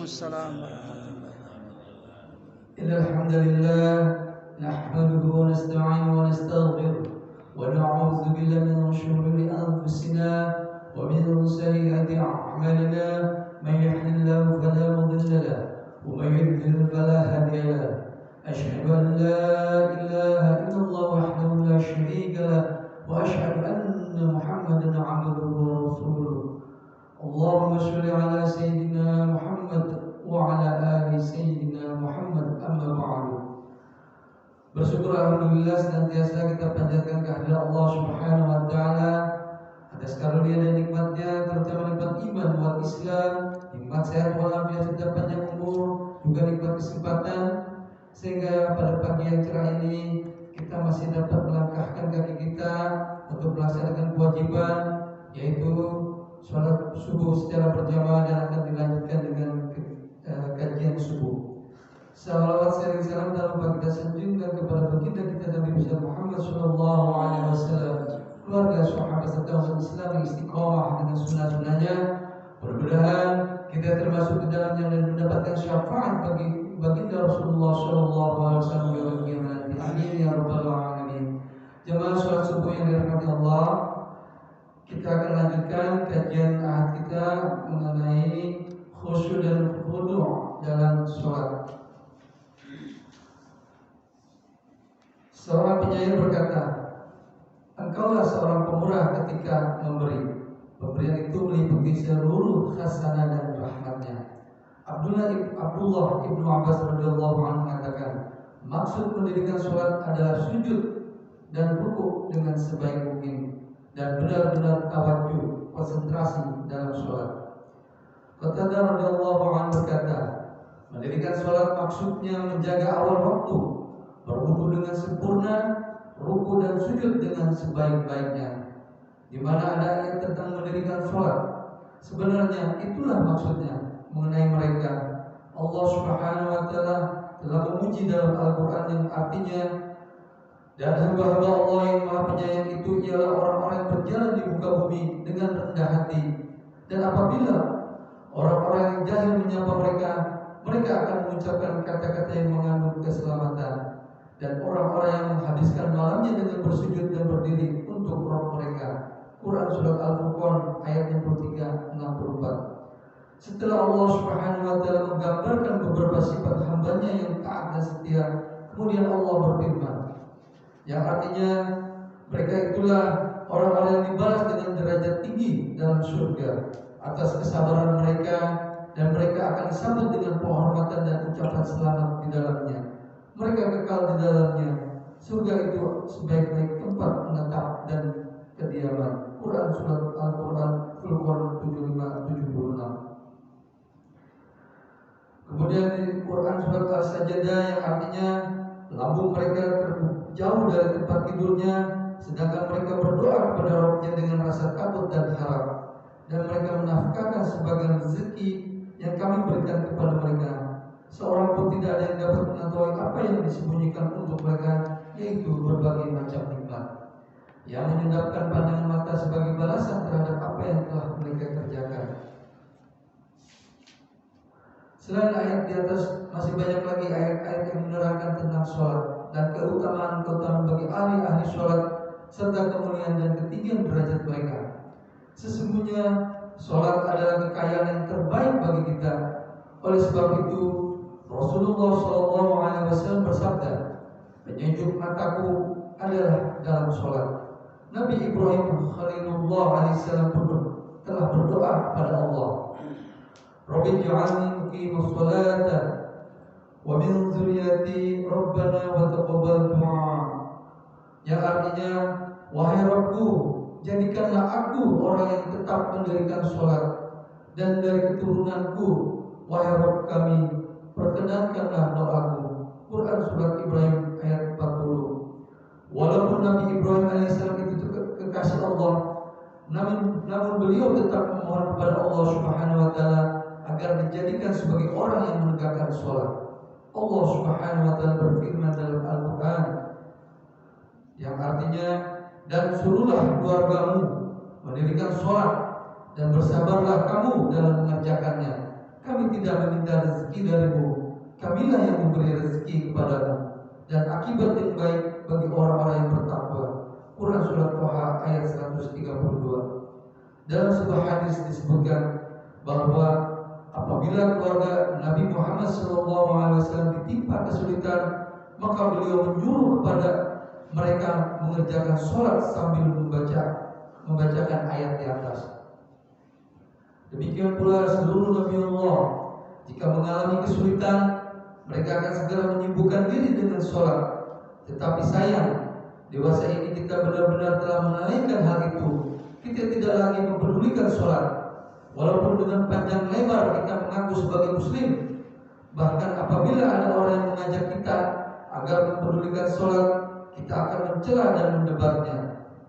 Waalaikumsalam warahmatullahi wabarakatuh. Innal hamdalillah nahmaduhu wa nasta'inuhu wa nastaghfiruh wa na'udzu billahi min shururi anfusina wa min sayyiati a'malina man yahdihillahu fala mudilla lahu wa man yudlil fala hadiya lahu asyhadu an la ilaha illallah wahdahu la syarika lahu wa asyhadu anna Muhammadan 'abduhu wa rasuluh. Allahumma shalli ala sayyidina Muhammad wa ala ali sayyidina Muhammad, amma ba'du. Bersyukur alhamdulillah senantiasa kita panjatkan kehadirat Allah Subhanahu wa taala atas karunia dan nikmatnya, terutama nikmat iman wal Islam, nikmat sehat walafiat serta panjang umur, juga nikmat kesempatan, sehingga pada pagi yang cerah ini kita masih dapat melangkahkan kaki kita untuk melaksanakan kewajiban, yaitu sholat subuh secara berjamaah dan akan dilanjutkan dengan kajian subuh. Salawat sering salam tak lupa kita sanjungkan kepada baginda kita Nabi Muhammad sallallahu alaihi wasallam, keluarga, sahabat serta umat Islam yang istiqomah dengan sunnah-sunnahnya. Mudah-mudahan kita termasuk di dalamnya dan mendapatkan syafaat bagi baginda Rasulullah sallallahu alaihi wasallam yang nanti. Amin ya rabbal alamin. Jemaah sholat subuh yang dirahmati Allah, kita akan lanjutkan kajian ahad kita mengenai khusyuk dan khudu' dalam sholat. Seorang penyair berkata, engkaulah seorang pemurah ketika memberi. Pemberian itu meliputi seluruh khasanah dan rahmatnya. Abdullah ibnu Abbas radhiyallahu anhu mengatakan, maksud mendirikan sholat adalah sujud dan rukuk dengan sebaik mungkin dan benar-benar tawadhu, konsentrasi dalam sholat. Qatadah radhiyallahu anhu berkata, mendirikan sholat maksudnya menjaga awal waktu, berwudu dengan sempurna, ruku dan sujud dengan sebaik-baiknya. Di mana ada ayat tentang mendirikan sholat, sebenarnya itulah maksudnya mengenai mereka. Allah Subhanahu wa taala telah memuji dalam Al-Qur'an yang artinya, dan hamba-hamba Allah yang Maha Penyayang itu ialah orang-orang yang berjalan di muka bumi dengan rendah hati. Dan apabila orang-orang yang jahil menyapa mereka, mereka akan mengucapkan kata-kata yang mengandung keselamatan. Dan orang-orang yang menghabiskan malamnya dengan bersujud dan berdiri untuk Rabb mereka. Quran Surat Al-Furqan ayat 63-64. Setelah Allah Subhanahu wa taala menggambarkan beberapa sifat hambanya yang taat dan setia, kemudian Allah berfirman, yang artinya mereka itulah orang-orang yang dibalas dengan derajat tinggi dalam surga atas kesabaran mereka, dan mereka akan disambut dengan penghormatan dan ucapan selamat di dalamnya. Mereka kekal di dalamnya. Surga itu sebaik-baik tempat menetap dan kediaman. Quran Surat Al-Quran Furqan 75-76. Kemudian di Quran Surat Al-Sajdah yang artinya lambung mereka jauh dari tempat tidurnya, sedangkan mereka berdoa kepada Rabbnya dengan rasa takut dan harap, dan mereka menafkahkan sebagian rezeki yang kami berikan kepada mereka. Seorang pun tidak ada yang dapat mengetahui apa yang disembunyikan untuk mereka, yaitu berbagai macam nikmat yang menyedapkan pandangan mata sebagai balasan terhadap apa yang telah mereka kerjakan. Selain ayat di atas, masih banyak lagi ayat-ayat yang menerangkan tentang sholat dan keutamaan-keutamaan bagi ahli-ahli sholat serta kemuliaan dan ketinggian derajat mereka. Sesungguhnya sholat adalah kekayaan yang terbaik bagi kita. Oleh sebab itu Rasulullah SAW bersabda, penyejuk mataku adalah dalam sholat. Nabi Ibrahim Khalilullah alaihissalam pun telah berdoa kepada Allah, Rabbi ja'alni muqimus sholata wa min dzurriyyati rabbana wa taqabbal du'a. Yang artinya, wahai Rabbku, jadikanlah aku orang yang tetap mendirikan sholat, dan dari keturunanku, wahai Rabb kami, perkenankanlah doaku. Quran Surat Ibrahim ayat 40. Walaupun Nabi Ibrahim alaihissalam itu kekasih Allah, namun beliau tetap memohon kepada Allah Subhanahu wa taala agar dijadikan sebagai orang yang menegakkan sholat. Allah Subhanahu wa taala berfirman dalam Al-Qur'an yang artinya, dan suruhlah keluargamu mendirikan sholat dan bersabarlah kamu dalam mengerjakannya. kami tidak meminta rezeki darimu, kamilah yang memberi rezeki kepadamu, dan akibat yang baik bagi orang-orang yang bertakwa. Quran Surat Toha ayat 132. Dalam sebuah hadis disebutkan bahwa apabila keluarga Nabi Muhammad SAW ditimpa kesulitan, maka beliau menyuruh kepada mereka mengerjakan sholat sambil membacakan ayat di atas. Demikian pula seluruh Nabi Allah, jika mengalami kesulitan, mereka akan segera menyibukkan diri dengan sholat. Tetapi sayang, dewasa ini kita benar-benar telah menaikkan hal itu. Kita tidak lagi mempedulikan sholat, walaupun dengan panjang lebar kita mengaku sebagai muslim. Bahkan apabila ada orang yang mengajak kita agar mempedulikan sholat, kita akan mencela dan mendebatnya.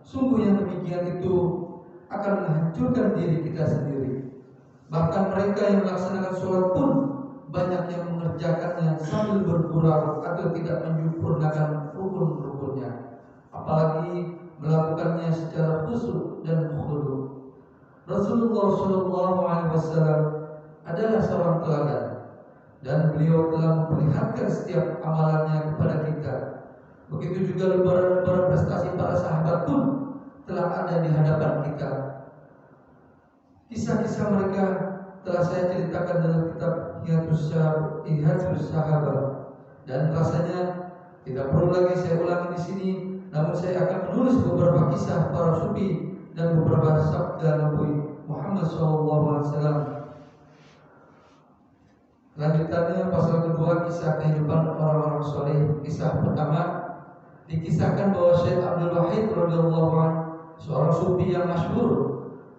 Sungguh yang demikian itu akan menghancurkan diri kita sendiri. Bahkan mereka yang melaksanakan sholat pun banyak yang mengerjakannya sambil bergurau atau tidak menyempurnakan rukun-rukunnya, apalagi melakukannya secara khusyuk dan khudu. Rasulullah SAW adalah seorang teladan, dan beliau telah memperlihatkan setiap amalannya kepada kita. Begitu juga lembaran-lembaran prestasi para sahabat pun telah ada di hadapan kita. Kisah-kisah mereka telah saya ceritakan dalam kitab Hiyatus Sahabat, dan rasanya tidak perlu lagi saya ulangi di sini. Namun saya akan menulis beberapa kisah para sufi dan beberapa sabda Nabi Muhammad SAW. Lanjutannya pasal kedua, kisah kehidupan orang-orang soleh. Kisah pertama dikisahkan bahwa Syekh Abdul Wahid radhiyallahu anhu, seorang sufi yang masyhur,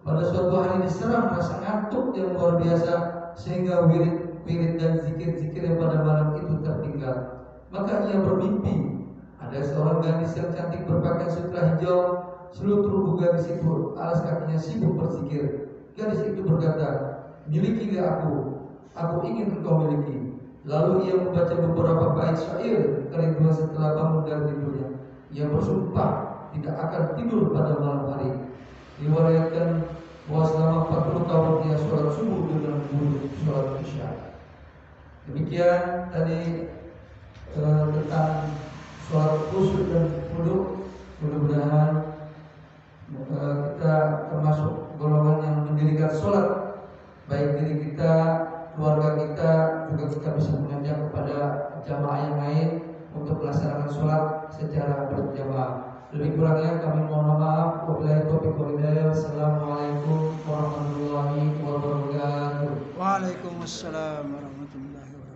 pada suatu hari diserang rasa ngantuk yang luar biasa sehingga wirid dan zikir-zikir yang pada malam itu tertinggal. Maka ia bermimpi ada seorang gadis yang cantik berpakaian sutra hijau, seluruh tubuh gadis itu alas kakinya sibuk berzikir. Gadis itu berkata, "Milikilah aku ingin engkau miliki." Lalu ia membaca beberapa bait syair kerinduan setelah bangun dari tidurnya. Ia bersumpah tidak akan tidur pada malam hari. Diriwayatkan bahwa selama 40 tahun dia sholat subuh dengan wudhu sholat isya. Demikian tadi tentang sholat khusyuk dan wudhu. Mudah-mudahan kita termasuk golongan yang mendirikan sholat, baik diri kita, keluarga kita, juga kita bisa mengajak kepada jamaah yang lain untuk melaksanakan sholat secara berjamaah. Lebih kurangnya kami mohon maaf. Wabillahi taufiq wal hidayah. Wassalamualaikum warahmatullahi wabarakatuh. Waalaikumsalam warahmatullahi wabarakatuh.